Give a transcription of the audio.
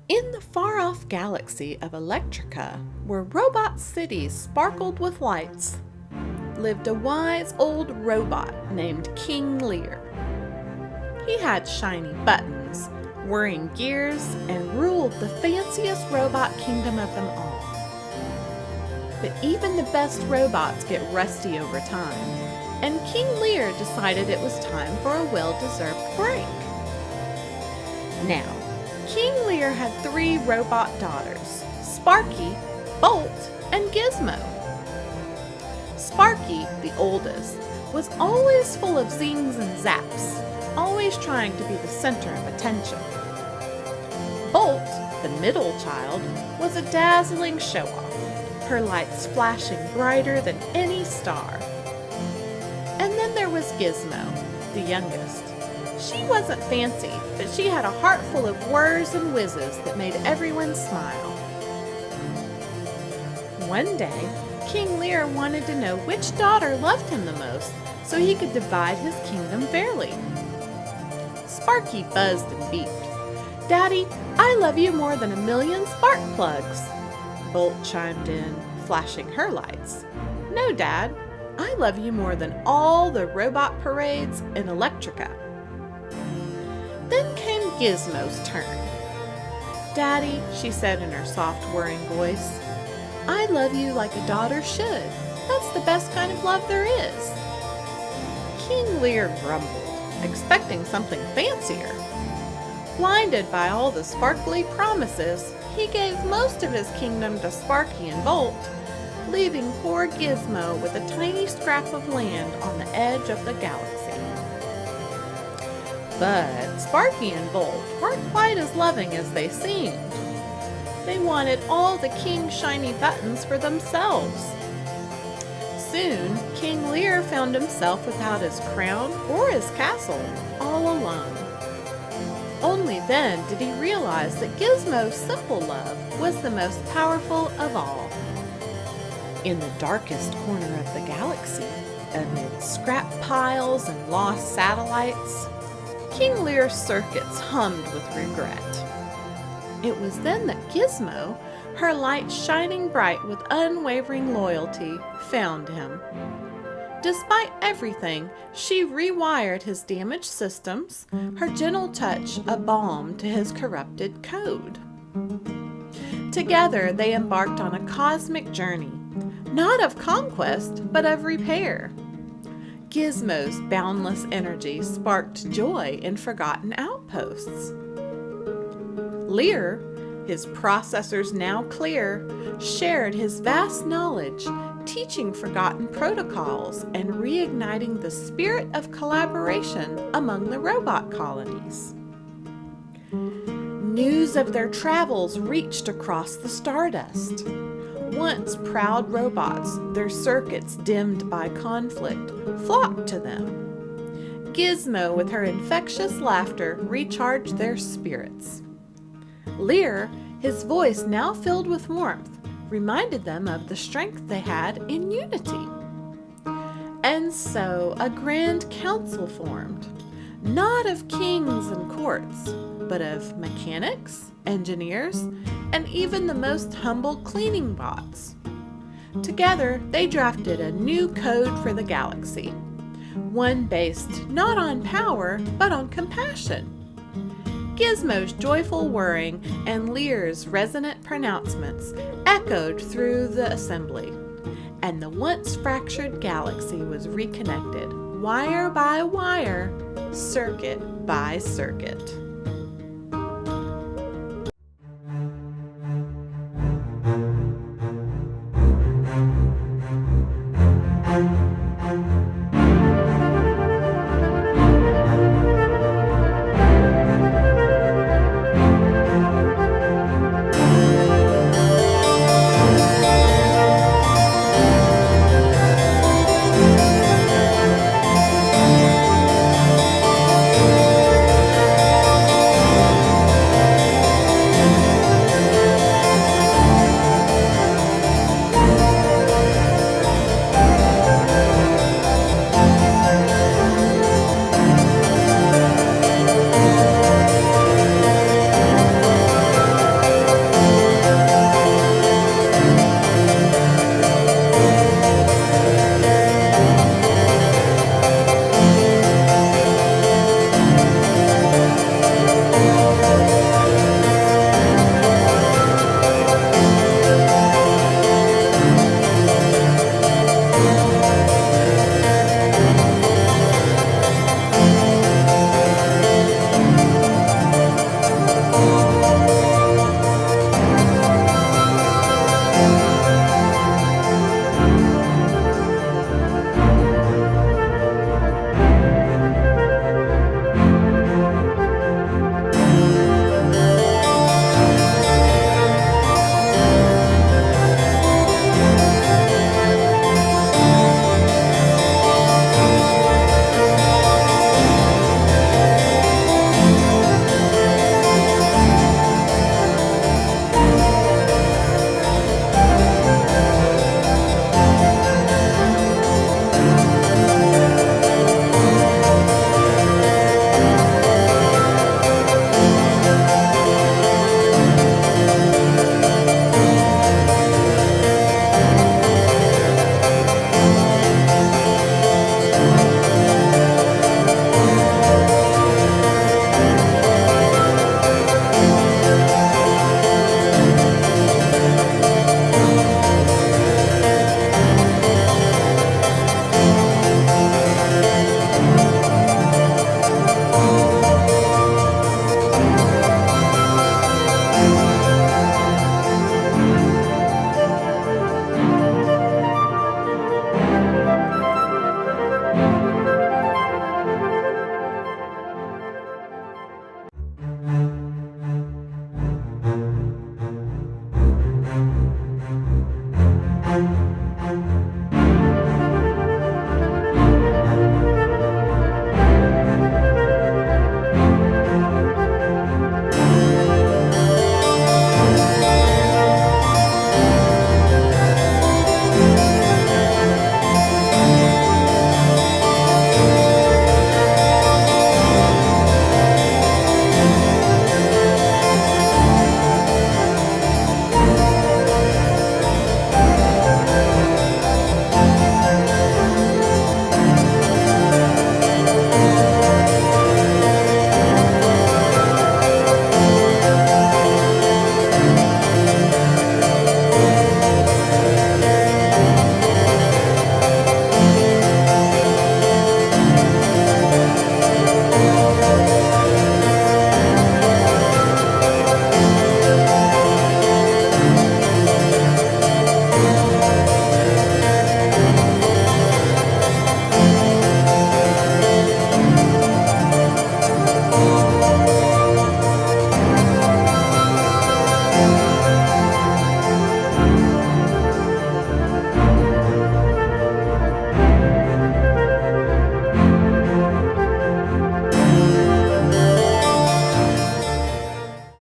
In the far-off galaxy of Electrica, where robot cities sparkled with lights, lived a wise old robot named King Lear. He had shiny buttons, whirring gears, and ruled the fanciest robot kingdom of them all. But even the best robots get rusty over time, and King Lear decided it was time for a well-deserved break. Now, King Lear had 3 robot daughters, Sparky, Bolt, and Gizmo. Sparky, the oldest, was always full of zings and zaps, always trying to be the center of attention. Bolt, the middle child, was a dazzling show-off, her lights flashing brighter than any star. And then there was Gizmo, the youngest. She wasn't fancy, but she had a heart full of whirs and whizzes that made everyone smile. One day, King Lear wanted to know which daughter loved him the most so he could divide his kingdom fairly. Sparky buzzed and beeped. "Daddy, I love you more than 1,000,000 spark plugs." Bolt chimed in, flashing her lights. "No, Dad, I love you more than all the robot parades in Electrica." Then came Gizmo's turn. "Daddy," she said in her soft, whirring voice, "I love you like a daughter should. That's the best kind of love there is." King Lear grumbled, expecting something fancier. Blinded by all the sparkly promises, he gave most of his kingdom to Sparky and Bolt, leaving poor Gizmo with a tiny scrap of land on the edge of the galaxy. But Sparky and Bolt weren't quite as loving as they seemed. They wanted all the king's shiny buttons for themselves. Soon, King Lear found himself without his crown or his castle, all alone. Only then did he realize that Gizmo's simple love was the most powerful of all. In the darkest corner of the galaxy, amid scrap piles and lost satellites, King Lear's circuits hummed with regret. It was then that Gizmo, her light shining bright with unwavering loyalty, found him. Despite everything, she rewired his damaged systems, her gentle touch a balm to his corrupted code. Together, they embarked on a cosmic journey, not of conquest, but of repair. Gizmo's boundless energy sparked joy in forgotten outposts. Lear, his processors now clear, shared his vast knowledge, teaching forgotten protocols and reigniting the spirit of collaboration among the robot colonies. News of their travels reached across the stardust. Once proud robots, their circuits dimmed by conflict, flocked to them. Gizmo, with her infectious laughter, recharged their spirits. Lear, his voice now filled with warmth, reminded them of the strength they had in unity. And so a grand council formed, not of kings and courts, but of mechanics, engineers, and even the most humble cleaning bots. Together, they drafted a new code for the galaxy, one based not on power, but on compassion. Gizmo's joyful whirring and Lear's resonant pronouncements echoed through the assembly, and the once fractured galaxy was reconnected, wire by wire, circuit by circuit.